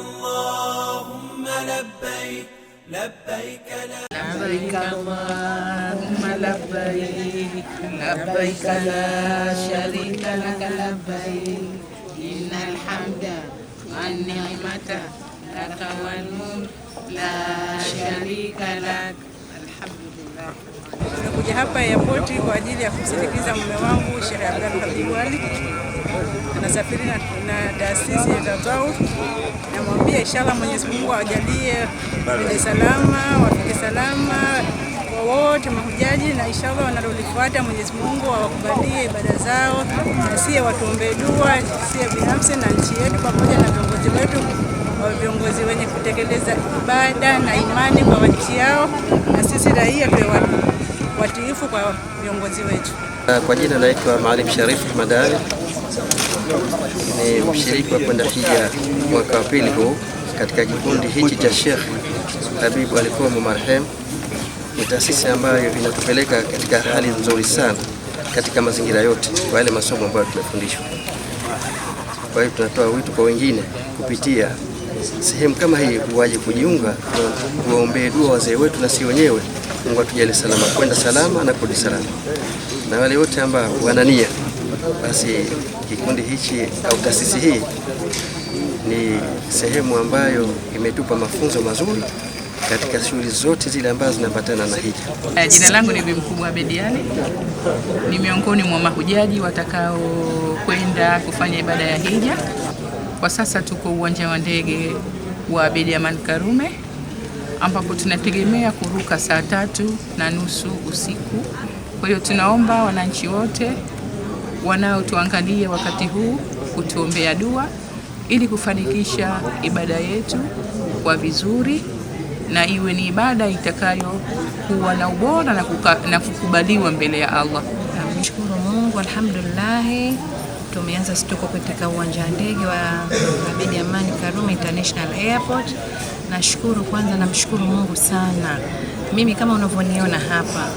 اللهم لبيك لبيك لبيك اللهم لبيك لبيك لا شريك لك لبيك إن الحمد والنعمة لك والملك لا شريك لك. Alhamdulillah. Nimekuja hapa airport kwa ajili ya kumsindikiza mume wangu Sheikh Abdalla Habib Ali. Anasafiri na taasisi ya Tazawuf. Namwambia inshallah Mwenyezi Mungu awajalie wafike salama, wafike salama wote mahujaji, na inshallah wanalolifuata Mwenyezi Mungu awakubalie ibada zao, na sie watuombee dua, sie binafsi na nchi yetu pamoja na viongozi wetu, viongozi wenye kutekeleza ibada na imani kwa nchi yao, na sisi raia tuwe watiifu kwa viongozi wetu. Kwa jina naitwa Maalim Sharif Madani, ni mshiriki wa kwenda hija mwaka wa pili huu katika kikundi hichi cha Sheikh Habib alikuwa marehemu. Ni taasisi ambayo inatupeleka katika hali nzuri sana katika mazingira yote kwa yale masomo ambayo tunafundishwa. Kwa hiyo tunatoa wito kwa wengine kupitia sehemu kama hii waje kujiunga, kuombea dua wazee wetu na si wenyewe. Mungu atujalie salama kwenda salama na kurudi salama. Na wale wote ambao wanania, basi kikundi hichi au taasisi hii ni sehemu ambayo imetupa mafunzo mazuri katika shughuli zote zile ambazo zinapatana na hija. Jina langu ni Bibi Mkubwa Abedi Ali. Ni miongoni mwa mahujaji watakao kwenda kufanya ibada ya hija. Kwa sasa tuko uwanja wa ndege wa Abeid Amani Karume ambapo tunategemea kuruka saa 3:30 usiku. Kwa hiyo tunaomba wananchi wote wanaotuangalia wakati huu kutuombea dua ili kufanikisha ibada yetu kwa vizuri na iwe ni ibada itakayo kuwa na ubora na kukubaliwa mbele ya Allah. Namshukuru Mungu, alhamdulillah. Tumeanza tuko katika uwanja wa ndege wa Abeid Amani Karume International Airport. Nashukuru kwanza, namshukuru Mungu sana. Mimi kama unavyoniona hapa,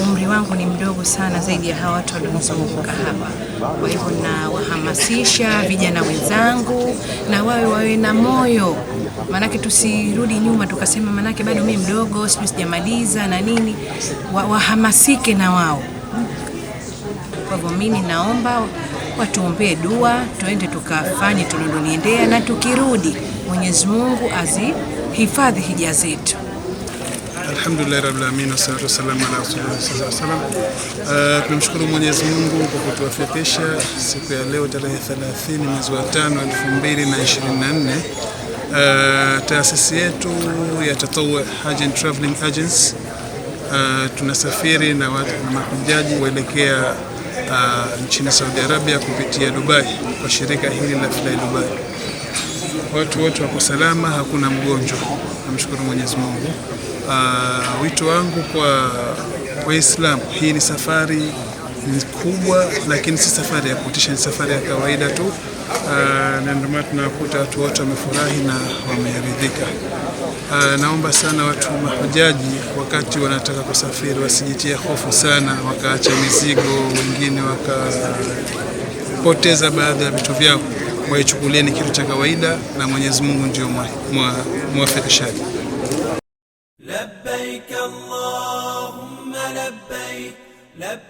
umri wangu ni mdogo sana zaidi ya hawa watu waliozunguka hapa. Kwa hivyo na wahamasisha vijana wenzangu na wawe na moyo. Manake tusirudi nyuma tukasema manake bado mimi mdogo, sijamaliza na nini. Wahamasike na wao. Kwa hivyo mimi naomba watuombee dua, tuende tukafanye tuliloniendea, na tukirudi Mwenyezi Mungu azihifadhi hija zetu. Alhamdulillah rabbil alamin, wassalatu wassalamu ala rasulillah sallallahu alaihi wasallam. Tunamshukuru Mwenyezi Mungu kwa kutuwafikisha siku ya leo tarehe 30 mwezi wa 5 2024. Taasisi yetu ya Tatawu Hajj and Traveling Agents tunasafiri na mahujaji kuelekea nchini Saudi Arabia kupitia Dubai kwa shirika hili la Fly Dubai. Watu wote wako salama, hakuna mgonjwa. Namshukuru Mwenyezi Mungu. Wito wangu kwa Waislamu, hii ni safari kubwa, lakini si safari ya kutisha, ni safari ya kawaida tu. Na ndio maana tunakuta watu wote wamefurahi na wameridhika. Naomba sana watu mahujaji wakati wanataka kusafiri wasijitie hofu sana, wakaacha mizigo, wengine wakapoteza baadhi ya vitu vyao. Waichukulie ni kitu cha kawaida, na Mwenyezi Mungu ndio muwafikishaji. لبيك اللهم لبيك لبيك